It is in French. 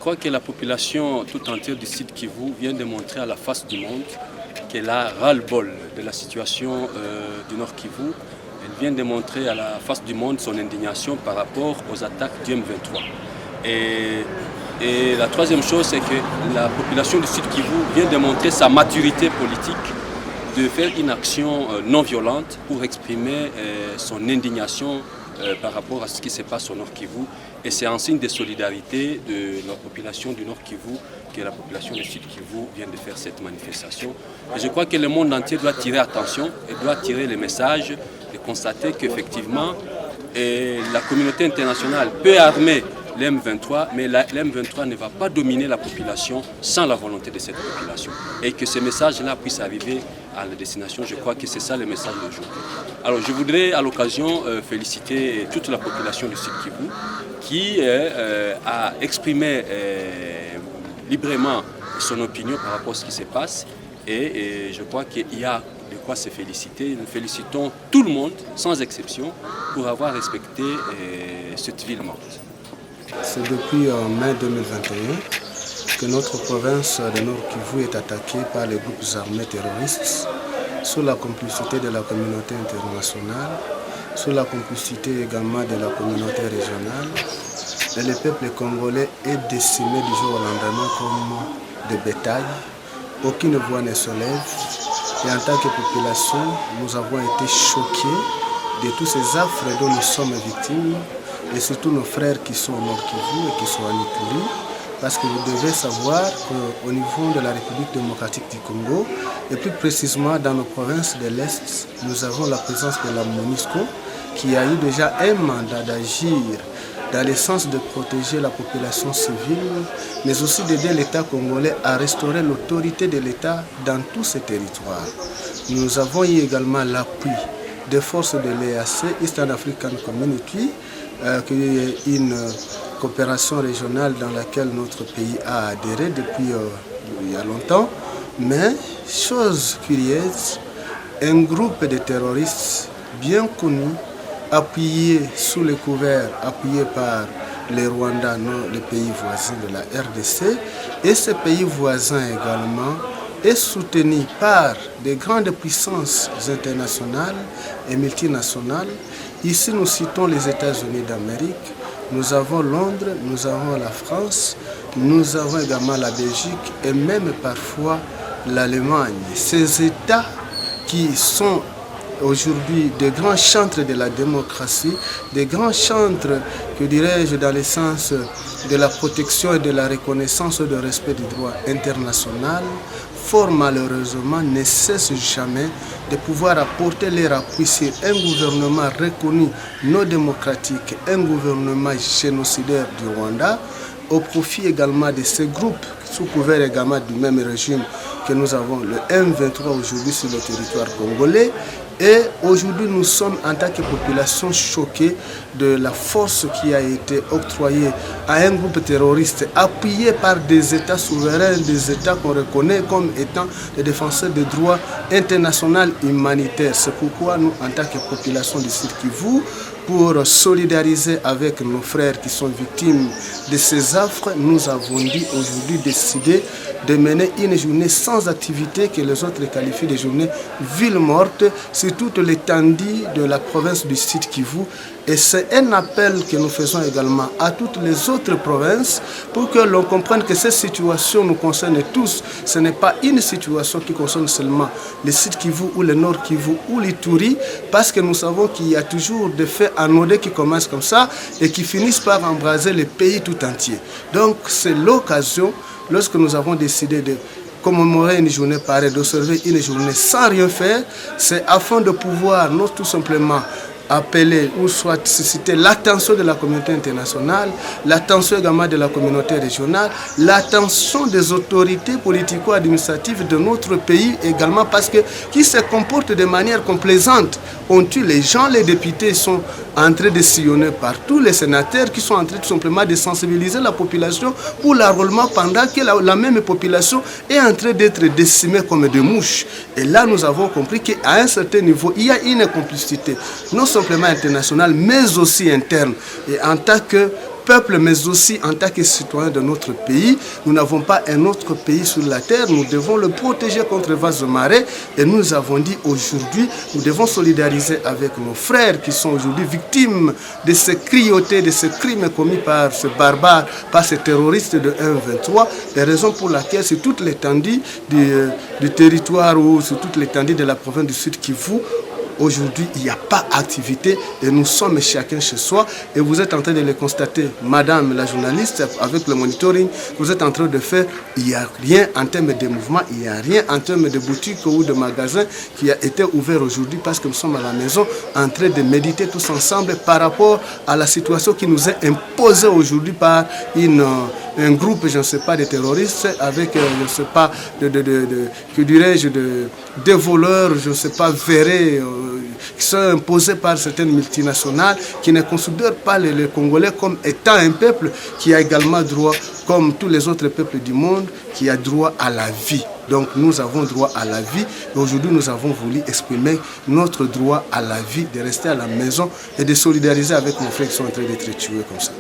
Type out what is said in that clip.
crois que la population tout entière du Sud Kivu vient de montrer à la face du monde qu'elle a ras-le-bol de la situation du Nord Kivu. Elle vient de montrer à la face du monde son indignation par rapport aux attaques du M23. Et la troisième chose, c'est que la population du Sud Kivu vient de montrer sa maturité politique de faire une action non violente pour exprimer son indignation par rapport à ce qui se passe au Nord Kivu. Et c'est un signe de solidarité de la population du Nord Kivu que la population du Sud Kivu vient de faire cette manifestation. Et je crois que le monde entier doit tirer attention et doit tirer les messages et constater qu'effectivement la communauté internationale peut armer l'M23, mais l'M23 ne va pas dominer la population sans la volonté de cette population. Et que ce message-là puisse arriver à la destination, je crois que c'est ça le message d'aujourd'hui. Alors je voudrais à l'occasion féliciter toute la population du Sud Kivu qui a exprimé librement son opinion par rapport à ce qui se passe. Et je crois qu'il y a de quoi se féliciter. Nous félicitons tout le monde, sans exception, pour avoir respecté cette ville morte. C'est depuis mai 2021 que notre province de Nord Kivu est attaquée par les groupes armés terroristes sous la complicité de la communauté internationale, sous la complicité également de la communauté régionale. Et le peuple congolais est décimé du jour au lendemain comme de bétail. Aucune voix ne se lève. Et en tant que population, nous avons été choqués de tous ces affres dont nous sommes victimes. Et surtout nos frères qui sont au Nord Kivu et qui sont à Ituri, parce que vous devez savoir qu'au niveau de la République démocratique du Congo, et plus précisément dans nos provinces de l'Est, nous avons la présence de la MONUSCO qui a eu déjà un mandat d'agir dans le sens de protéger la population civile, mais aussi d'aider l'État congolais à restaurer l'autorité de l'État dans tous ces territoires. Nous avons eu également l'appui des forces de l'EAC, Eastern African Community, qui est une coopération régionale dans laquelle notre pays a adhéré depuis il y a longtemps. Mais, chose curieuse, un groupe de terroristes bien connus, appuyé sous le couvert, appuyé par les Rwandais, les pays voisins de la RDC, et ces pays voisins également, est soutenu par des grandes puissances internationales et multinationales. Ici, nous citons les États-Unis d'Amérique, nous avons Londres, nous avons la France, nous avons également la Belgique et même parfois l'Allemagne. Ces États qui sont aujourd'hui des grands chantres de la démocratie, des grands chantres, que dirais-je, dans le sens de la protection et de la reconnaissance et du respect du droit international, fort malheureusement ne cessent jamais de pouvoir apporter leur appui sur un gouvernement reconnu non démocratique, un gouvernement génocidaire du Rwanda, au profit également de ces groupes sous couvert également du même régime que nous avons, le M23 aujourd'hui sur le territoire congolais. Et aujourd'hui, nous sommes en tant que population choqués de la force qui a été octroyée à un groupe terroriste appuyé par des États souverains, des États qu'on reconnaît comme étant les défenseurs des droits internationaux humanitaires. C'est pourquoi nous, en tant que population du Sud Kivu, pour solidariser avec nos frères qui sont victimes de ces affres, nous avons dit aujourd'hui décider de mener une journée sans activité que les autres qualifient de journée ville morte sur toute l'étendue de la province du Sud Kivu. Et c'est un appel que nous faisons également à toutes les autres provinces pour que l'on comprenne que cette situation nous concerne tous. Ce n'est pas une situation qui concerne seulement le Sud Kivu ou le Nord Kivu ou l'Ituri, parce que nous savons qu'il y a toujours des faits anodins qui commencent comme ça et qui finissent par embraser le pays tout entier. Donc c'est l'occasion, lorsque nous avons décidé de commémorer une journée pareille, d'observer une journée sans rien faire, c'est afin de pouvoir non tout simplement appeler ou soit susciter l'attention de la communauté internationale, l'attention également de la communauté régionale, l'attention des autorités politico-administratives de notre pays également, parce que qui se comportent de manière complaisante. On tue les gens, les députés sont en train de sillonner partout, les sénateurs qui sont en train tout simplement de sensibiliser la population pour l'enrôlement pendant que la même population est en train d'être décimée comme des mouches. Et là, nous avons compris qu'à un certain niveau, il y a une complicité, non simplement internationale, mais aussi interne. Et en tant que peuple, mais aussi en tant que citoyens de notre pays. Nous n'avons pas un autre pays sur la terre. Nous devons le protéger contre les vases de marée. Et nous avons dit aujourd'hui, nous devons solidariser avec nos frères qui sont aujourd'hui victimes de ces cruautés, de ces crimes commis par ce barbare, par ces terroristes de M23. Les raisons pour lesquelles, sur toute l'étendue du territoire ou sur toute l'étendue de la province du Sud Kivu, aujourd'hui, il n'y a pas d'activité et nous sommes chacun chez soi. Et vous êtes en train de le constater, madame la journaliste, avec le monitoring, vous êtes en train de faire, il n'y a rien en termes de mouvement, il n'y a rien en termes de boutiques ou de magasins qui a été ouvert aujourd'hui parce que nous sommes à la maison en train de méditer tous ensemble par rapport à la situation qui nous est imposée aujourd'hui par un groupe, je ne sais pas, de terroristes avec, je ne sais pas, que dirais-je, des voleurs, je ne sais pas, verrés, qui sont imposés par certaines multinationales qui ne considèrent pas les Congolais comme étant un peuple qui a également droit, comme tous les autres peuples du monde, qui a droit à la vie. Donc nous avons droit à la vie et aujourd'hui nous avons voulu exprimer notre droit à la vie, de rester à la maison et de solidariser avec nos frères qui sont en train d'être tués comme ça.